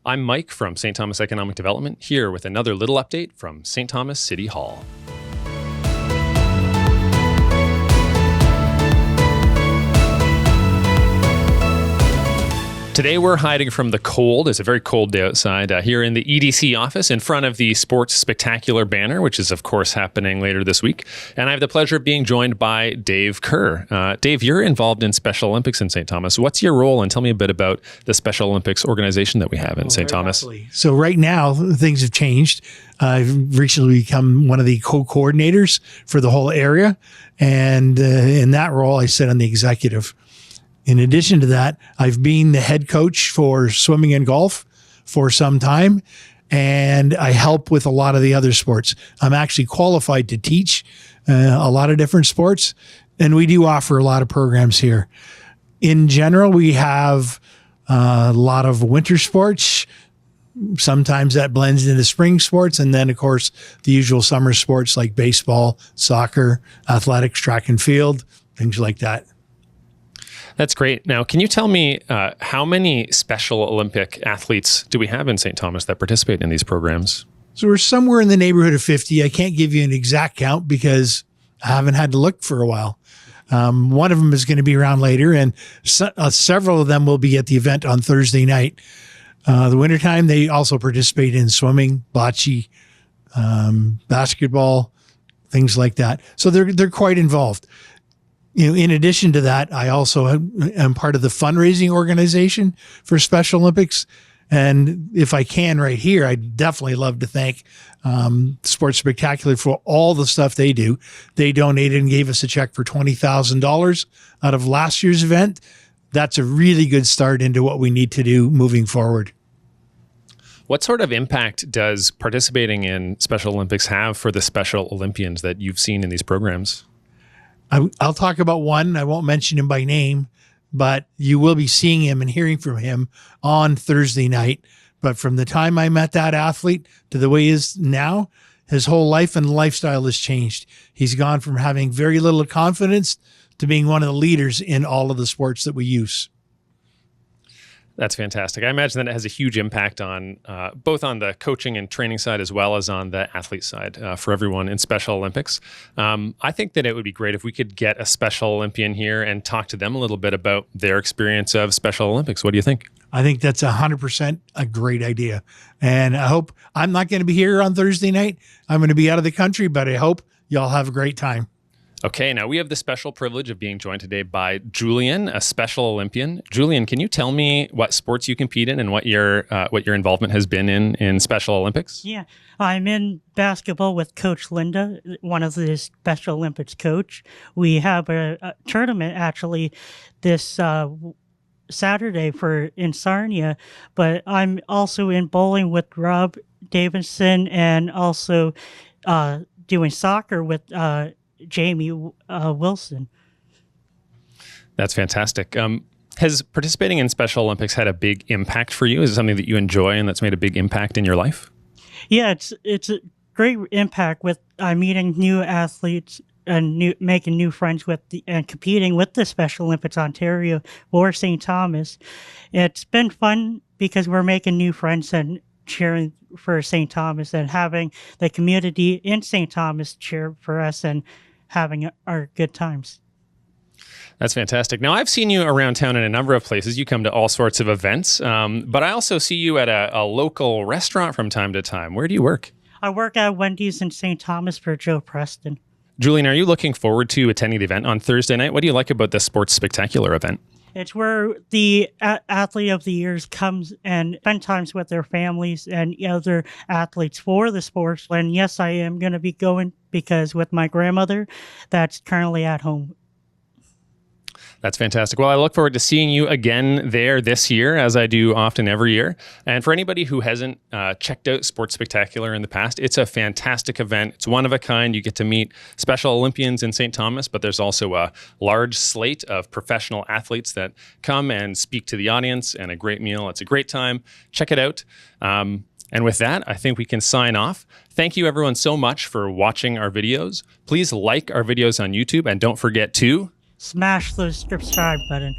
I'm Mike from St. Thomas Economic Development, here with another little update from St. Thomas City Hall. Today we're hiding from the cold. It's a very cold day outside here in the EDC office in front of the Sports Spectacular banner, which is of course happening later this week. And I have the pleasure of being joined by Dave Kerr. Dave, you're involved in Special Olympics in St. Thomas. What's your role? And tell me a bit about the Special Olympics organization that we have in St. Thomas. Happily. So right now things have changed. I've recently become one of the co-coordinators for the whole area. And in that role, I sit on the executive. In addition to that, I've been the head coach for swimming and golf for some time, and I help with a lot of the other sports. I'm actually qualified to teach a lot of different sports, and we do offer a lot of programs here. In general, we have a lot of winter sports. Sometimes that blends into spring sports, and then, of course, the usual summer sports like baseball, soccer, athletics, track and field, things like that. That's great. Now, can you tell me how many Special Olympic athletes do we have in St. Thomas that participate in these programs? So we're somewhere in the neighborhood of 50. I can't give you an exact count because I haven't had to look for a while. One of them is going to be around later, and several of them will be at the event on Thursday night. The wintertime, they also participate in swimming, bocce, basketball, things like that. So they're quite involved. You know, in addition to that, I also am part of the fundraising organization for Special Olympics. And if I can right here, I'd definitely love to thank Sports Spectacular for all the stuff they do. They donated and gave us a check for $20,000 out of last year's event. That's a really good start into what we need to do moving forward. What sort of impact does participating in Special Olympics have for the Special Olympians that you've seen in these programs? I'll talk about one. I won't mention him by name, but you will be seeing him and hearing from him on Thursday night. But from the time I met that athlete to the way he is now, his whole life and lifestyle has changed. He's gone from having very little confidence to being one of the leaders in all of the sports that we use. That's fantastic. I imagine that it has a huge impact on both on the coaching and training side as well as on the athlete side for everyone in Special Olympics. I think that it would be great if we could get a Special Olympian here and talk to them a little bit about their experience of Special Olympics. What do you think? I think that's 100% a great idea. And I hope I'm not going to be here on Thursday night. I'm going to be out of the country, but I hope y'all have a great time. Okay, now we have the special privilege of being joined today by Julian, a Special Olympian. Julian, can you tell me what sports you compete in and what your involvement has been in Special Olympics? Yeah, I'm in basketball with Coach Linda, one of the Special Olympics coach. We have a tournament actually this Saturday in Sarnia, but I'm also in bowling with Rob Davidson and also doing soccer with Jamie Wilson. That's fantastic. Has participating in Special Olympics had a big impact for you? Is it something that you enjoy and that's made a big impact in your life? Yeah, it's a great impact with meeting new athletes and making new friends with and competing with the Special Olympics Ontario or St. Thomas. It's been fun because we're making new friends and cheering for St. Thomas and having the community in St. Thomas cheer for us and having our good times. That's fantastic. Now, I've seen you around town in a number of places. You come to all sorts of events, but I also see you at a local restaurant from time to time. Where do you work? I work at Wendy's in St. Thomas for Joe Preston. Julian, are you looking forward to attending the event on Thursday night? What do you like about the Sports Spectacular event? It's where the athlete of the years comes and spend times with their families and other athletes for the sports. And yes, I am going to be going because with my grandmother that's currently at home. That's fantastic. Well, I look forward to seeing you again there this year, as I do often every year. And for anybody who hasn't checked out Sports Spectacular in the past, it's a fantastic event. It's one of a kind. You get to meet Special Olympians in St. Thomas, but there's also a large slate of professional athletes that come and speak to the audience and a great meal. It's a great time. Check it out. And with that, I think we can sign off. Thank you everyone so much for watching our videos. Please like our videos on YouTube and don't forget to smash the subscribe button.